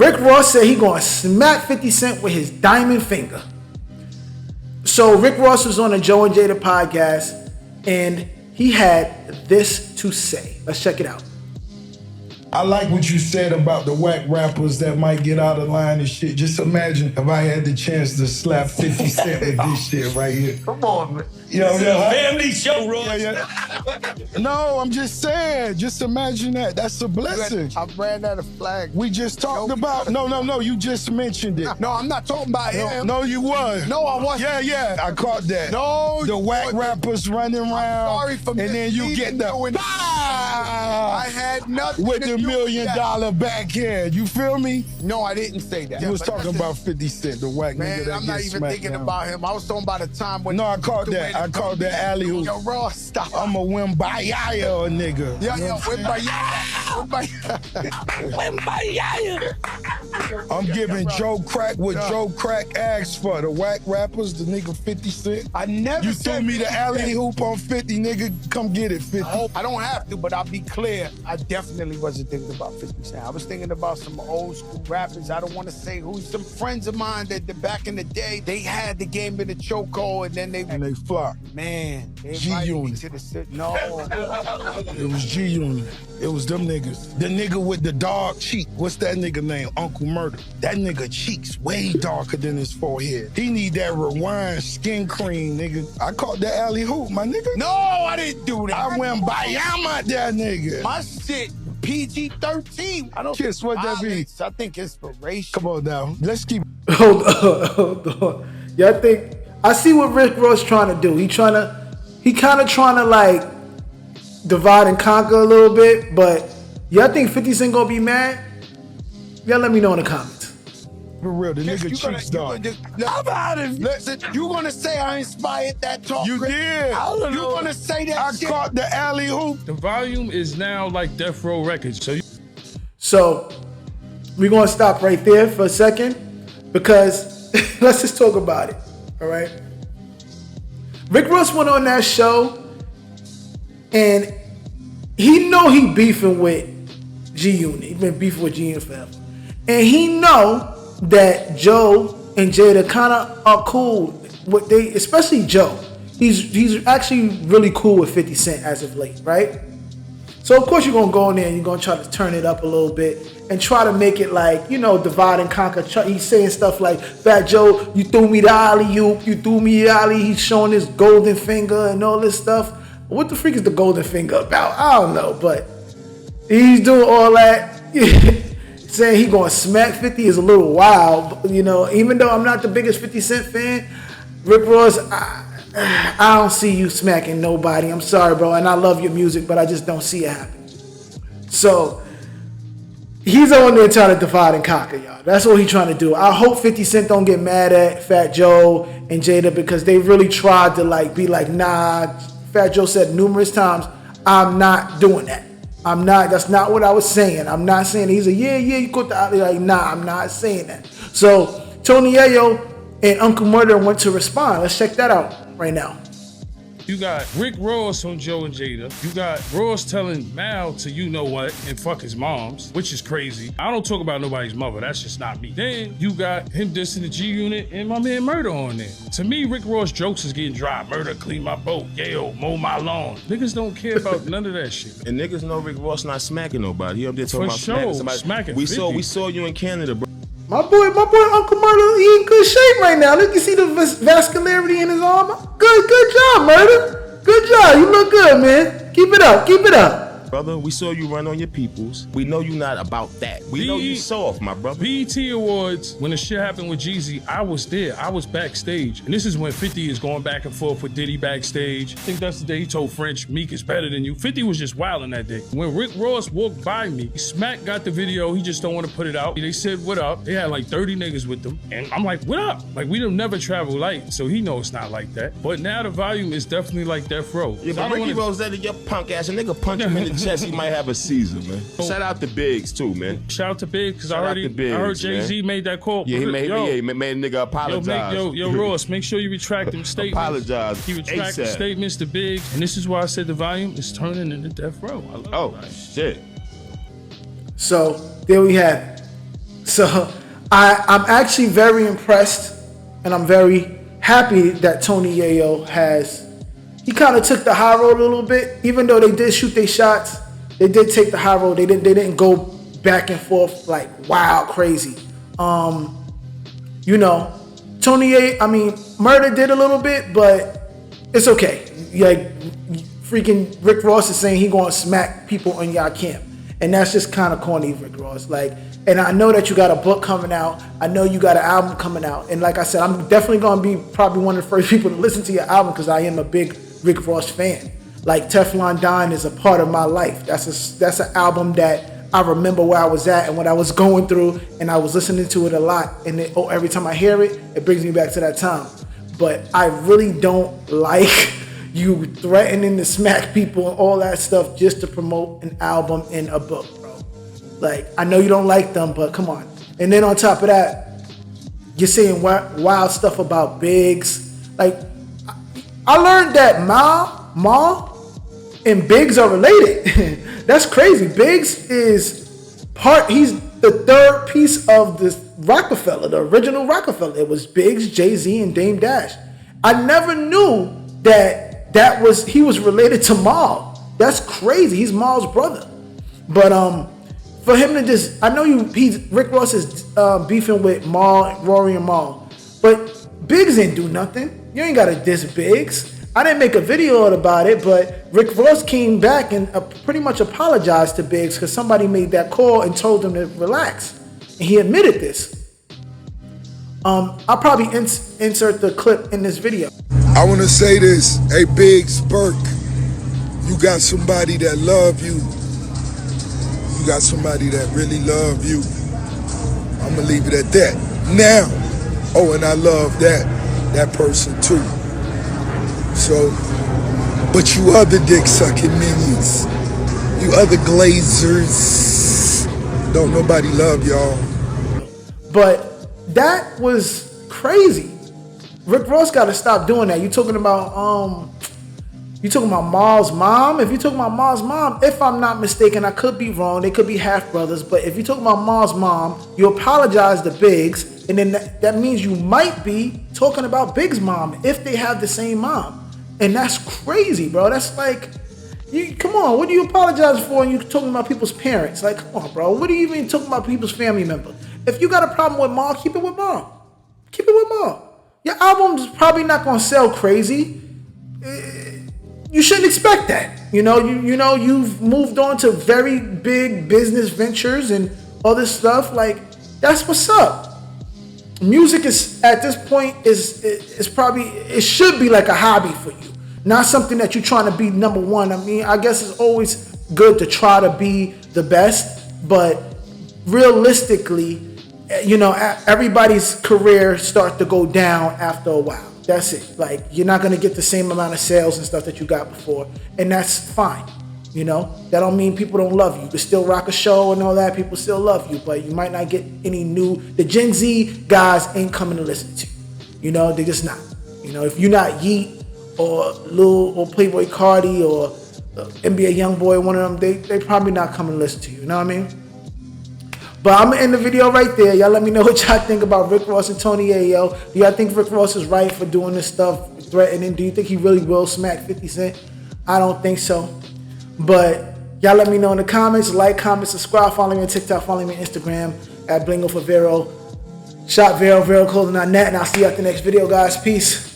Rick Ross said he gonna smack 50 Cent with his diamond finger. So Rick Ross was on the Joe and Jada podcast, and he had this to say. Let's check it out. I like what you said about the whack rappers that might get out of line and shit. Just imagine if I had the chance to slap 50 Cent with this shit right here. Come on, man. You know, it's a family show, Ross. No, I'm just saying. Just imagine that. That's a blessing. I ran out of flag. We just talked about. No. You just mentioned it. No, I'm not talking about him. No, you was. No, I wasn't. Yeah. I caught that. No, the whack rappers running around. Sorry for and then you get the. I had nothing with the $1 million backhand. You feel me? No, I didn't say that. You was talking about 50 Cent, the whack nigga that I'm not even thinking about him. I was talking about a time when. No, I caught that. I caught that alley hoop. Yo, Ross, stop. I'm a Wimbayaya nigga. Yo, Wimbayaya. I'm giving Joe Crack what Joe Crack asked for. The whack rappers, the nigga 50 Cent. I never You threw me the alley hoop on 50, nigga. Come get it, 50. I don't have to, but I'll be clear. I definitely wasn't thinking about 50 Cent. I was thinking about some old school rappers. I don't want to say who. Some friends of mine that back in the day, they had the game in the chokehold and then they flopped. Man, they G-Unit. No. It was G-Unit. It was them niggas. The nigga with the dark cheek. What's that nigga name? Uncle Murder. That nigga cheeks way darker than his forehead. He need that rewind skin cream, nigga. I caught that alley hoop, my nigga. No, I didn't do that. I went by out that nigga. My shit, PG-13. I don't Kiss, what that be? I think inspiration. Come on now. Let's keep. Hold on. Yeah, I see what Rick Ross trying to do. He kind of trying to like divide and conquer a little bit, but y'all think 50 Cent gonna be mad? Y'all let me know in the comments. For real, the nigga cheeks dog. How about it? Listen, you gonna say I inspired that talk? You did. You gonna say that I shit? caught the alley hoop. The volume is now like Death Row Records. So we're gonna stop right there for a second because let's just talk about it. All right. Rick Ross went on that show and he know he beefing with G-Unit. He been beefing with G-Unit forever. And he know that Joe and Jada kind of are cool with especially Joe. He's actually really cool with 50 Cent as of late, right? So of course you're gonna go in there and you're gonna try to turn it up a little bit and try to make it like, divide and conquer. He's saying stuff like, Fat Joe, you threw me the alley-oop, you threw me the alley. He's showing his golden finger and all this stuff. What the freak is the golden finger about? I don't know, but he's doing all that. Saying he gonna smack 50 is a little wild. Even though I'm not the biggest 50 Cent fan, Rick Ross, I don't see you smacking nobody. I'm sorry, bro, and I love your music, but I just don't see it happening. So he's on there trying to divide and conquer, y'all. That's what he's trying to do. I hope 50 Cent don't get mad at Fat Joe and Jada because they really tried to be like, nah. Fat Joe said numerous times, I'm not doing that. That's not what I was saying. I'm not saying that. He's like, yeah, you got the alley. Like, nah, I'm not saying that. So Tony Yayo and Uncle Murder went to respond. Let's check that out right now. You got Rick Ross on Joe and Jada. You got Ross telling Mal to you know what and fuck his moms, which is crazy. I don't talk about nobody's mother. That's just not me. Then you got him dissing the G-Unit and my man Murder on there. To me, Rick Ross jokes is getting dry. Murder, clean my boat. Yayo, mow my lawn. Niggas don't care about none of that shit. And niggas know Rick Ross not smacking nobody. He up there talking about sure. smacking somebody. Smacking We saw you in Canada, bro. My boy Uncle Murder, he in good shape right now. Look, you see the vascularity in his arm? Good job, Murder. Good job. You look good, man. Keep it up. Brother, we saw you run on your peoples. We know you not about that. We know you soft, my brother. BET Awards, when the shit happened with Jeezy, I was there. I was backstage. And this is when 50 is going back and forth with Diddy backstage. I think that's the day he told French, Meek is better than you. 50 was just wilding that day. When Rick Ross walked by me, Smack got the video. He just don't want to put it out. They said, what up? They had like 30 niggas with them. And I'm like, what up? Like, we don't never travel light, so he knows it's not like that. But now the volume is definitely like Death Row. Yeah, but Ricky Rose, that your punk ass, a nigga punch him in the chest, he might have a season, man. Shout out to Biggs too, man. Shout out to Biggs, because I heard Jay-Z made that call. Yeah, he made a nigga apologize. Yo, Ross, make sure you retract them statements. Apologize. He retracted statements to Biggs, and this is why I said the volume is turning into Death Row. I love it. Shit. So there we have it. So I'm actually very impressed, and I'm very happy that Tony Yayo he kind of took the high road a little bit. Even though they did shoot their shots, they did take the high road. They didn't go back and forth like wild crazy. You know, Tony Yayo, Murder did a little bit, but it's okay. Like, freaking Rick Ross is saying he gonna smack people in y'all camp. And that's just kind of corny, Rick Ross. Like, and I know that you got a book coming out. I know you got an album coming out. And like I said, I'm definitely gonna be probably one of the first people to listen to your album because I am a big Rick Ross fan. Like, Teflon Don is a part of my life. That's an album that I remember where I was at and what I was going through, and I was listening to it a lot. And every time I hear it, it brings me back to that time. But I really don't like you threatening to smack people and all that stuff just to promote an album and a book, bro. Like, I know you don't like them, but come on. And then on top of that, you're saying wild stuff about Biggs. Like, I learned that Ma and Biggs are related. That's crazy. Biggs is he's the third piece of this Rockefeller, the original Rockefeller. It was Biggs, Jay-Z, and Dame Dash. I never knew that he was related to Mal. That's crazy. He's Mal's brother. But for him to just, I know Rick Ross is beefing with Mal, Rory and Mal, but Biggs didn't do nothing. You ain't gotta diss Biggs. I didn't make a video about it, but Rick Ross came back and pretty much apologized to Biggs because somebody made that call and told him to relax, and he admitted this. I'll probably insert the clip in this video. I want to say this. Hey, Biggs, Burke, you got somebody that love you. You got somebody that really love you. I'm going to leave it at that. Now, and I love that person too. So, but you other dick-sucking minions, you other glazers, don't nobody love y'all. But that was crazy. Rick Ross got to stop doing that. You talking about Mal's mom? If you're talking about Mal's mom, if I'm not mistaken, I could be wrong. They could be half brothers. But if you're talking about Mal's mom, you apologize to Biggs, and then that means you might be talking about Biggs' mom if they have the same mom. And that's crazy, bro. That's like, come on. What do you apologize for when you're talking about people's parents? Like, come on, bro. What are you even talking about people's family members? If you got a problem with Mal, keep it with Mal. Keep it with Mal. Your album's probably not gonna sell crazy. You shouldn't expect that. You know, you've moved on to very big business ventures and all this stuff. Like, that's what's up. Music is at this point is probably, it should be like a hobby for you, not something that you're trying to be number one. I mean, I guess it's always good to try to be the best, but realistically, you know, everybody's career starts to go down after a while. That's it. Like, you're not going to get the same amount of sales and stuff that you got before. And that's fine. You know, that don't mean people don't love you. You can still rock a show and all that. People still love you, but you might not get any the Gen Z guys ain't coming to listen to you. You know, they're just not. You know, if you're not Yeet or Lil or Playboy Cardi or NBA Youngboy, one of them, they probably not coming to listen to you. You know what I mean? But I'm going to end the video right there. Y'all let me know what y'all think about Rick Ross and Tony Yayo. Do y'all think Rick Ross is right for doing this stuff, threatening? Do you think he really will smack 50 Cent? I don't think so. But y'all let me know in the comments. Like, comment, subscribe. Follow me on TikTok. Follow me on Instagram at Blingo for Vero. Shop Vero, VeroClothing.net. And I'll see you at the next video, guys. Peace.